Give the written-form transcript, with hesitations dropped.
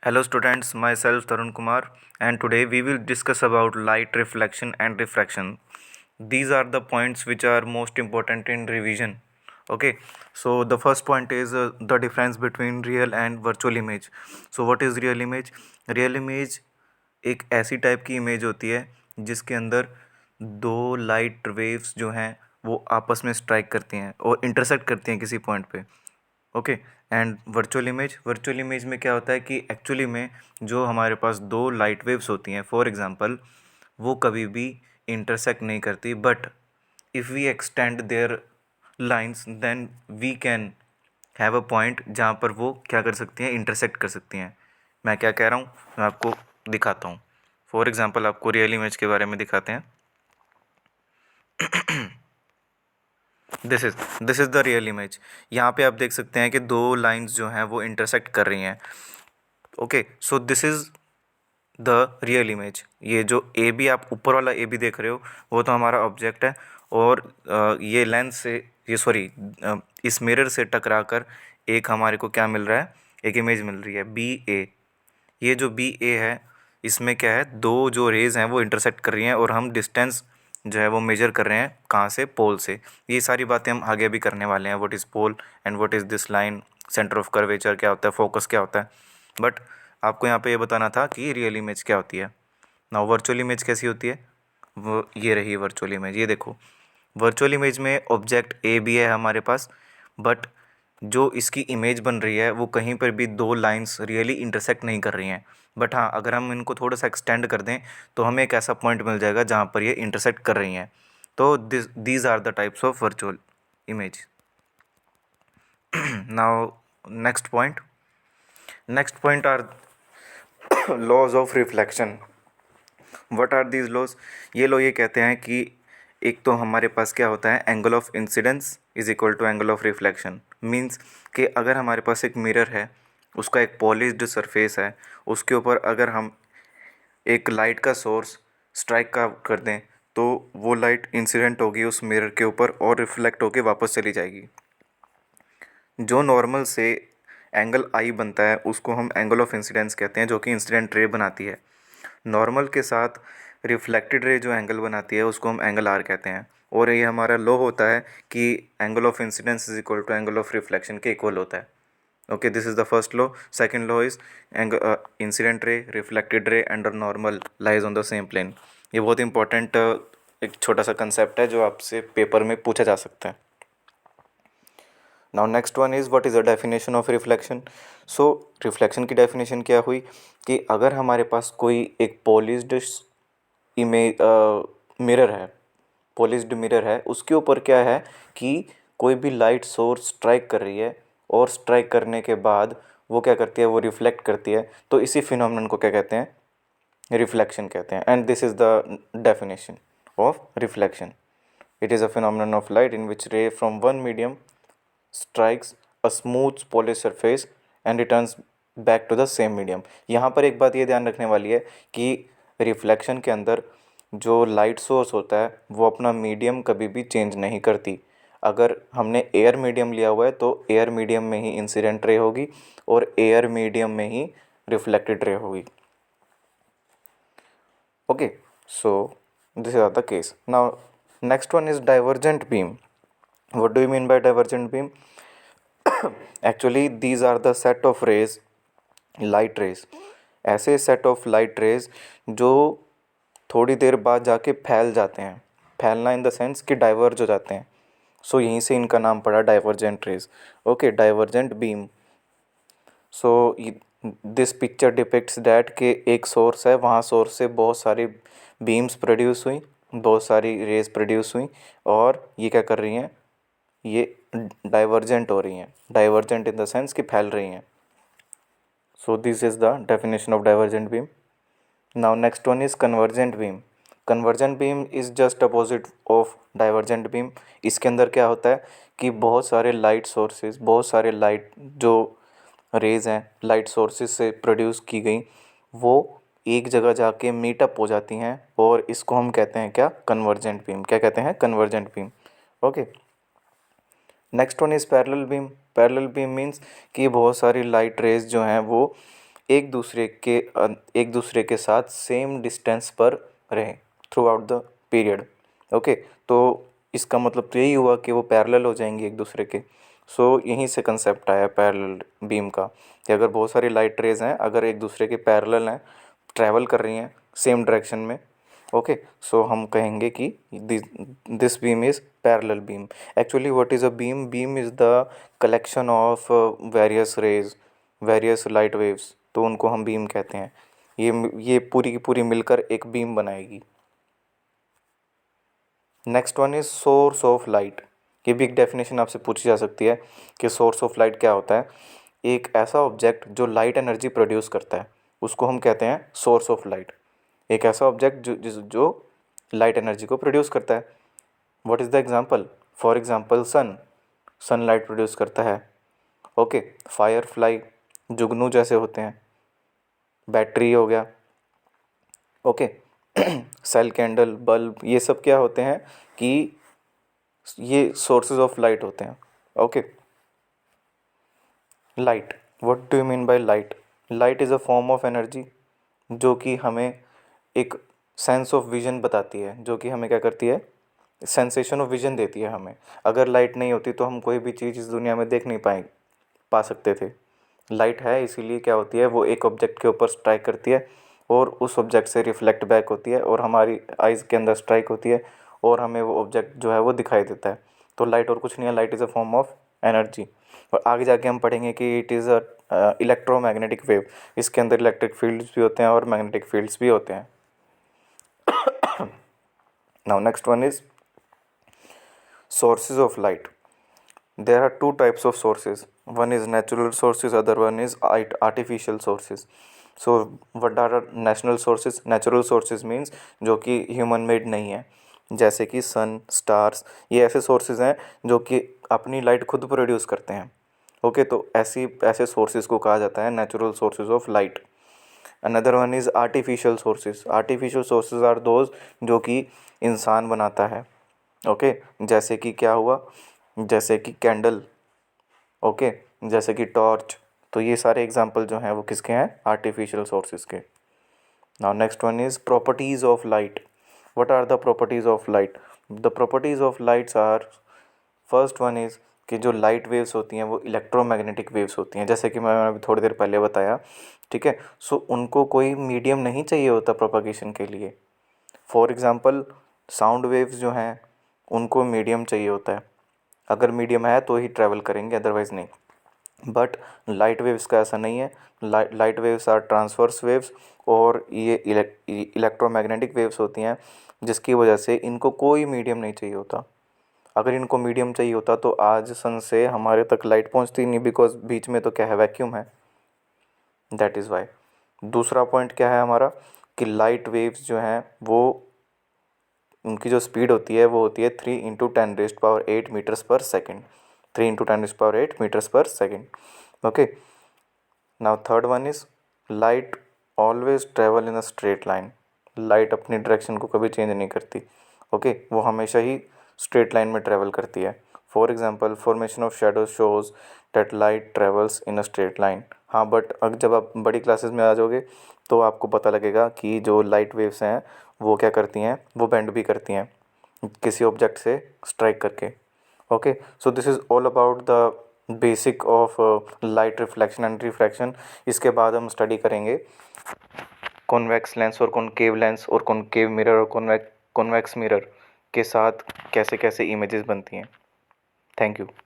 Hello students, myself Tarun Kumar, and today we will discuss about light reflection and refraction. These are the points which are most important in revision. Okay, so the first point is the difference between real and virtual image. So what is real image? Real image एक ऐसी type की image होती है जिसके अंदर दो light waves जो हैं वो आपस में स्ट्राइक करती हैं और इंटरसेक्ट करती हैं किसी पॉइंट पे। ओके। एंड वर्चुअल इमेज में क्या होता है कि एक्चुअली में जो हमारे पास दो लाइट वेव्स होती हैं, फॉर एग्जांपल, वो कभी भी इंटरसेक्ट नहीं करती, but if we extend their lines then we can have a point जहाँ पर वो क्या कर सकती हैं, इंटरसेक्ट कर सकती हैं। मैं क्या कह रहा हूँ, मैं आपको दिखाता हूँ। फॉर एग्जांपल आपको रियल इमेज के बारे में दिखाते हैं। This is the real image. यहाँ पे आप देख सकते हैं कि दो लाइंस जो हैं वो इंटरसेक्ट कर रही हैं। Okay, so this is the real image. ये जो ए बी, आप ऊपर वाला ए बी देख रहे हो, वो तो हमारा ऑब्जेक्ट है। और ये लेंस से, ये सॉरी, इस मिरर से टकरा कर एक हमारे को क्या मिल रहा है, एक इमेज मिल रही है बी ए। ये जो बी ए है, इसमें क्या है, दो जो रेज़ हैं वो इंटरसेक्ट कर रही हैं और हम डिस्टेंस जो है वो मेजर कर रहे हैं कहाँ से, पोल से। ये सारी बातें हम आगे भी करने वाले हैं, what is pole and what is this line, centre of curvature क्या होता है, फोकस क्या होता है। बट आपको यहाँ पे ये बताना था कि रियल इमेज क्या होती है। नाउ वर्चुअल इमेज कैसी होती है, वो ये रही वर्चुअल इमेज। ये देखो, वर्चुअल इमेज में ऑब्जेक्ट ए भी है हमारे पास, बट जो इसकी इमेज बन रही है वो कहीं पर भी दो लाइंस रियली इंटरसेक्ट नहीं कर रही हैं। बट हाँ, अगर हम इनको थोड़ा सा एक्सटेंड कर दें तो हमें एक ऐसा पॉइंट मिल जाएगा जहाँ पर ये इंटरसेक्ट कर रही हैं। तो these are the types of virtual image. Now next point are laws of reflection. What are these laws? ये लॉ ये कहते हैं कि एक तो हमारे पास क्या होता है, angle of incidence is equal to angle of reflection. Means कि अगर हमारे पास एक मिरर है, उसका एक पॉलिश्ड सरफेस है, उसके ऊपर अगर हम एक लाइट का सोर्स स्ट्राइक का कर दें तो वो लाइट इंसिडेंट होगी उस मिरर के ऊपर और रिफ्लेक्ट होके वापस चली जाएगी। जो नॉर्मल से एंगल आई बनता है उसको हम एंगल ऑफ इंसिडेंस कहते हैं, जो कि इंसिडेंट रे बनाती है। नॉर्मल के साथ रिफ्लेक्टेड रे जो एंगल बनाती है उसको हम एंगल आर कहते हैं। और ये हमारा लॉ होता है कि angle of incidence is equal to angle of reflection के इक्वल होता है। Okay, this is the first law. Second law is incident ray, reflected ray and normal lies on the same plane. ये बहुत important एक छोटा सा concept है जो आपसे पेपर में पूछा जा सकता है। Now next one is what is the definition of reflection. So reflection की डेफिनेशन क्या हुई कि अगर हमारे पास कोई एक पॉलिश्ड इमेज मिरर है, पॉलिश्ड मिरर है, उसके ऊपर क्या है कि कोई भी लाइट सोर्स स्ट्राइक कर रही है और स्ट्राइक करने के बाद वो क्या करती है, वो रिफ्लेक्ट करती है। तो इसी फिनोमेनन को क्या कहते हैं, रिफ्लेक्शन कहते हैं। And this is the definition of reflection. It is a phenomenon of light in which ray from one medium strikes a smooth polished surface and returns back to the same medium। यहाँ पर एक बात ये ध्यान रखने वाली है कि रिफ्लेक्शन के अंदर जो लाइट सोर्स होता है वो अपना मीडियम कभी भी चेंज नहीं करती। अगर हमने एयर मीडियम लिया हुआ है तो एयर मीडियम में ही इंसिडेंट रे होगी और एयर मीडियम में ही रिफ्लेक्टेड रे होगी। Okay, so this are the case. Now next one is divergent beam. What do you mean by divergent beam? Actually, these are the set of rays, light rays, ऐसे set of light rays जो थोड़ी देर बाद जाके फैल जाते हैं। फैलना in the sense कि डाइवर्ज हो जाते हैं। सो यहीं से इनका नाम पड़ा divergent rays. Okay, divergent beam. So this picture depicts that के एक सोर्स है, वहाँ सोर्स से बहुत सारी बीम्स प्रोड्यूस हुई, बहुत सारी रेज प्रोड्यूस हुई और ये क्या कर रही हैं, ये डाइवर्जेंट हो रही हैं। डाइवर्जेंट इन द सेंस कि फैल रही हैं। So this is the definition of divergent beam. Now next one is convergent beam. Convergent beam is just opposite of divergent beam. इसके अंदर क्या होता है कि बहुत सारे लाइट सोर्सेज, बहुत सारे लाइट जो रेज हैं लाइट सोर्सेज से प्रोड्यूस की गई, वो एक जगह जाके मीटअप हो जाती हैं और इसको हम कहते हैं क्या, कन्वर्जेंट बीम। क्या कहते हैं, convergent beam. Okay, next one is parallel beam. Parallel beam means कि बहुत सारी लाइट रेज जो हैं वो एक दूसरे के साथ सेम डिस्टेंस पर रहें through out the period. Okay, तो इसका मतलब तो यही हुआ कि वो पैरेलल हो जाएंगे एक दूसरे के। सो यहीं से कंसेप्ट आया पैरेलल बीम का, कि अगर बहुत सारी लाइट रेज हैं, अगर एक दूसरे के पैरेलल हैं, ट्रैवल कर रही हैं सेम डायरेक्शन में, ओके, सो हम कहेंगे कि this beam is parallel beam. Actually what is a beam? Beam is the collection of various rays, various light waves, तो उनको हम बीम कहते हैं। ये पूरी की पूरी मिलकर एक बीम बनाएगी। Next one is source of light. ये भी एक डेफिनेशन आपसे पूछी जा सकती है कि सोर्स ऑफ लाइट क्या होता है। एक ऐसा ऑब्जेक्ट जो लाइट एनर्जी प्रोड्यूस करता है, उसको हम कहते हैं सोर्स ऑफ लाइट। एक ऐसा ऑब्जेक्ट जो लाइट एनर्जी को प्रोड्यूस करता है। What is the example? For example sun light produce करता है। ओके, फायर फ्लाई, जुगनू जैसे होते हैं, बैटरी हो गया, ओके, सेल, कैंडल, बल्ब, ये सब क्या होते हैं कि ये सोर्सेज ऑफ लाइट होते हैं। Okay, light, what do you mean by light? Light is a form of energy जो कि हमें एक सेंस ऑफ विजन बताती है, जो कि हमें क्या करती है, सेंसेशन ऑफ विजन देती है हमें। अगर लाइट नहीं होती तो हम कोई भी चीज़ इस दुनिया में देख नहीं पा सकते थे। लाइट है इसीलिए क्या होती है, वो एक ऑब्जेक्ट के ऊपर स्ट्राइक करती है और उस ऑब्जेक्ट से रिफ्लेक्ट बैक होती है और हमारी आइज़ के अंदर स्ट्राइक होती है और हमें वो ऑब्जेक्ट जो है वो दिखाई देता है। तो लाइट और कुछ नहीं है, light is a form of energy. और आगे जाके हम पढ़ेंगे कि it is a electromagnetic wave. इसके अंदर इलेक्ट्रिक फील्ड्स भी होते हैं और मैग्नेटिक फील्ड्स भी होते हैं। Now next one is sources of light. There are two types of sources. One is natural sources, other one is artificial sources. So what are natural sources? Natural sources means जो कि human made नहीं है, जैसे कि सन, stars, ये ऐसे sources हैं जो कि अपनी लाइट खुद प्रोड्यूस करते हैं। ओके, तो ऐसे सोर्सेज को कहा जाता है natural sources of light. Another one is artificial sources. Artificial sources are those जो कि इंसान बनाता है। ओके, जैसे कि क्या हुआ, जैसे कि कैंडल, ओके, जैसे कि टॉर्च। तो ये सारे एग्जांपल जो हैं वो किसके हैं? आर्टिफिशियल सोर्सेज के। Now next one is properties of light. What are the properties of light? The properties of lights are, first one is कि जो लाइट वेव्स होती हैं वो इलेक्ट्रोमैग्नेटिक वेव्स होती हैं, जैसे कि मैंने अभी थोड़ी देर पहले बताया। ठीक है, सो उनको कोई मीडियम नहीं चाहिए होता प्रोपगेशन के लिए। फॉर एग्ज़ाम्पल साउंड वेव्स जो हैं उनको मीडियम चाहिए होता है, अगर मीडियम है तो ही ट्रैवल करेंगे, अदरवाइज़ नहीं। बट लाइट वेव्स का ऐसा नहीं है। Light waves are transverse waves और ये इलेक्ट्रोमैग्नेटिक वेव्स होती हैं, जिसकी वजह से इनको कोई मीडियम नहीं चाहिए होता। अगर इनको मीडियम चाहिए होता तो आज सन से हमारे तक लाइट पहुंचती नहीं, बिकॉज बीच में तो क्या है, वैक्यूम है। That is why. दूसरा पॉइंट क्या है हमारा, कि लाइट वेव्स जो हैं वो, उनकी जो स्पीड होती है वो होती है 3 × 10⁸ मीटर्स पर सेकेंड। 3 × 10⁸ मीटर्स पर second. Okay, now third one is light always travel in a straight line. Light अपनी डायरेक्शन को कभी चेंज नहीं करती। ओके, वो हमेशा ही स्ट्रेट लाइन में ट्रेवल करती है। For example formation of shadow shows that light travels in a straight line. हाँ, बट अब जब आप बड़ी क्लासेस में आ जाओगे तो आपको पता लगेगा कि जो लाइट वेव्स हैं वो क्या करती हैं, वो बेंड भी करती हैं किसी ऑब्जेक्ट से स्ट्राइक करके। Okay, so this is all about the basic of light reflection and refraction. इसके बाद हम स्टडी करेंगे कॉन्वेक्स लेंस और कॉनकेव लेंस और कॉनकेव मिरर और कॉन्वेक्स मिरर के साथ कैसे कैसे इमेजेस बनती हैं। Thank you.